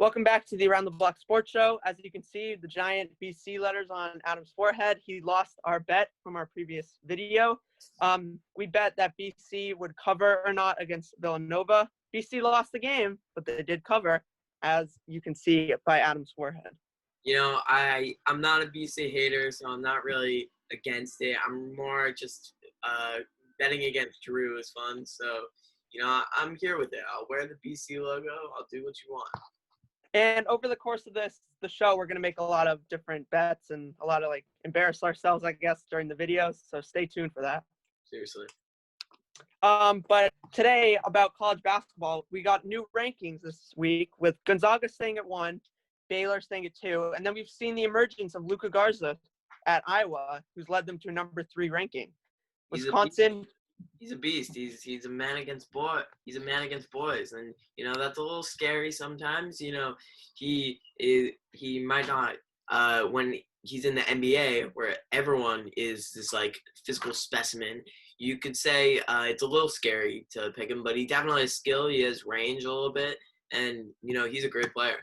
Welcome back to the Around the Block Sports Show. As you can see, the giant BC letters on Adam's forehead. He lost our bet from our previous video. We bet that BC would cover or not against Villanova. BC lost the game, but they did cover, as you can see by Adam's forehead. You know, I'm not a BC hater, so I'm not really against it. I'm more just betting against Drew is fun. So, I'm here with it. I'll wear the BC logo. I'll do what you want. And over the course of the show, we're going to make a lot of different bets and a lot of embarrass ourselves, I guess, during the videos. So stay tuned for that. Seriously. But today about college basketball, we got new rankings this week with Gonzaga staying at 1, Baylor staying at 2, and then we've seen the emergence of Luka Garza at Iowa, who's led them to a number 3 ranking. Wisconsin. He's a beast. He's a man against boy. He's a man against boys, and that's a little scary sometimes. He might not when he's in the NBA where everyone is this physical specimen. You could say it's a little scary to pick him, but he definitely has skill. He has range a little bit, and he's a great player.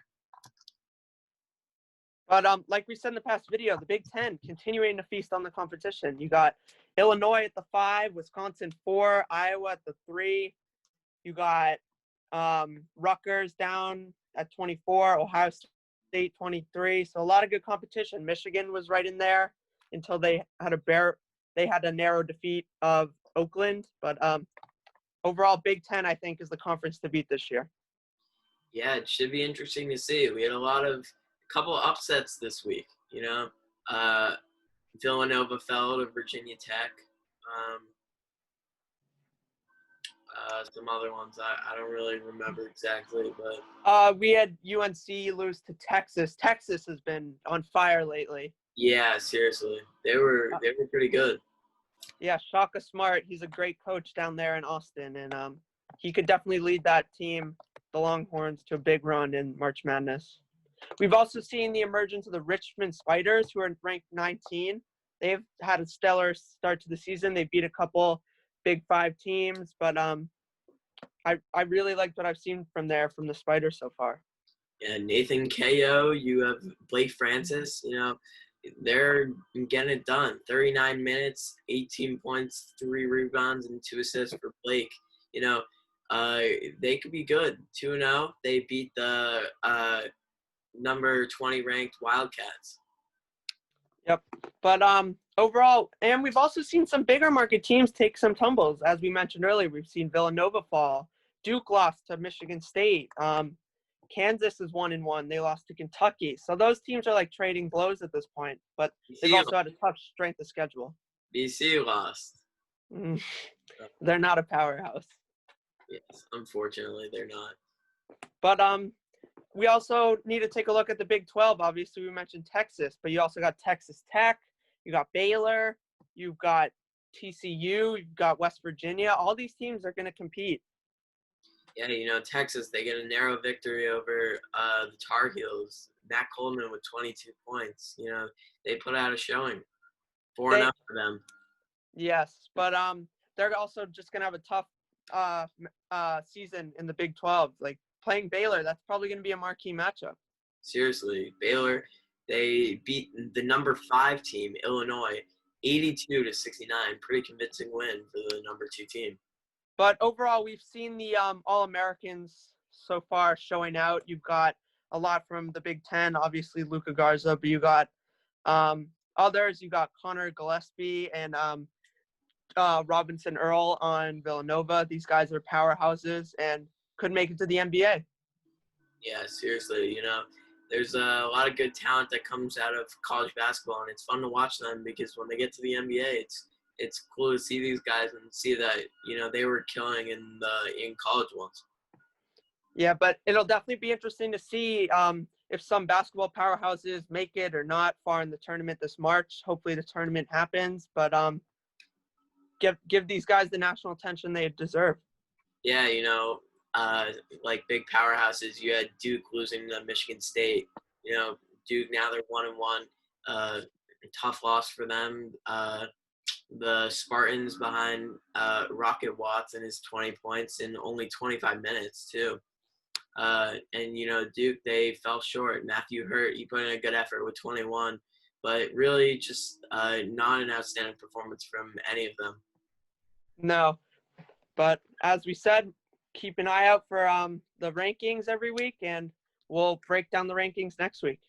But like we said in the past video, the Big Ten continuing to feast on the competition. You got Illinois at the 5, Wisconsin 4, Iowa at the 3. You got Rutgers down at 24, Ohio State 23. So a lot of good competition. Michigan was right in there until they had a narrow defeat of Oakland. But overall, Big Ten I think is the conference to beat this year. Yeah, it should be interesting to see. We had a couple upsets this week. Villanova fell to Virginia Tech. Some other ones I don't really remember exactly, but we had UNC lose to Texas. Texas has been on fire lately. Yeah, seriously, they were pretty good. Yeah, Shaka Smart, he's a great coach down there in Austin, and he could definitely lead that team, the Longhorns, to a big run in March Madness. We've also seen the emergence of the Richmond Spiders, who are ranked 19. They've had a stellar start to the season. They beat a couple Big 5 teams, but I really liked what I've seen from the Spiders so far. Yeah, Nathan Ko, you have Blake Francis. They're getting it done. 39 minutes, 18 points, 3 rebounds, and 2 assists for Blake. They could be good. 2-0. They beat the number 20 ranked Wildcats. Yep. But overall, and we've also seen some bigger market teams take some tumbles. As we mentioned earlier, we've seen Villanova fall. Duke lost to Michigan State. Kansas is 1-1. They lost to Kentucky. So those teams are trading blows at this point, but they've also had a tough strength of schedule. BC lost. They're not a powerhouse. Yes, unfortunately, they're not. But we also need to take a look at the Big 12. Obviously, we mentioned Texas, but you also got Texas Tech. You got Baylor. You've got TCU. You've got West Virginia. All these teams are going to compete. Yeah, Texas, they get a narrow victory over the Tar Heels. Matt Coleman with 22 points. They put out a showing. 4-0 for them. Yes, but they're also just going to have a tough season in the Big 12. Playing Baylor, that's probably going to be a marquee matchup. Seriously, Baylor, they beat the number 5 team, Illinois, 82-69. Pretty convincing win for the number 2 team. But overall, we've seen the All-Americans so far showing out. You've got a lot from the Big Ten, obviously Luka Garza, but you got others. You got Connor Gillespie and Robinson Earl on Villanova. These guys are powerhouses and could make it to the NBA. Yeah, seriously, there's a lot of good talent that comes out of college basketball, and it's fun to watch them because when they get to the NBA, it's cool to see these guys and see that, they were killing in college once. Yeah, but it'll definitely be interesting to see if some basketball powerhouses make it or not far in the tournament this March. Hopefully the tournament happens, but give these guys the national attention they deserve. Yeah, big powerhouses. You had Duke losing to Michigan State. Duke, now they're 1-1. Tough loss for them. The Spartans behind Rocket Watts and his 20 points in only 25 minutes too. And Duke, they fell short. Matthew Hurt, he put in a good effort with 21, but really just not an outstanding performance from any of them. No, but as we said, keep an eye out for the rankings every week, and we'll break down the rankings next week.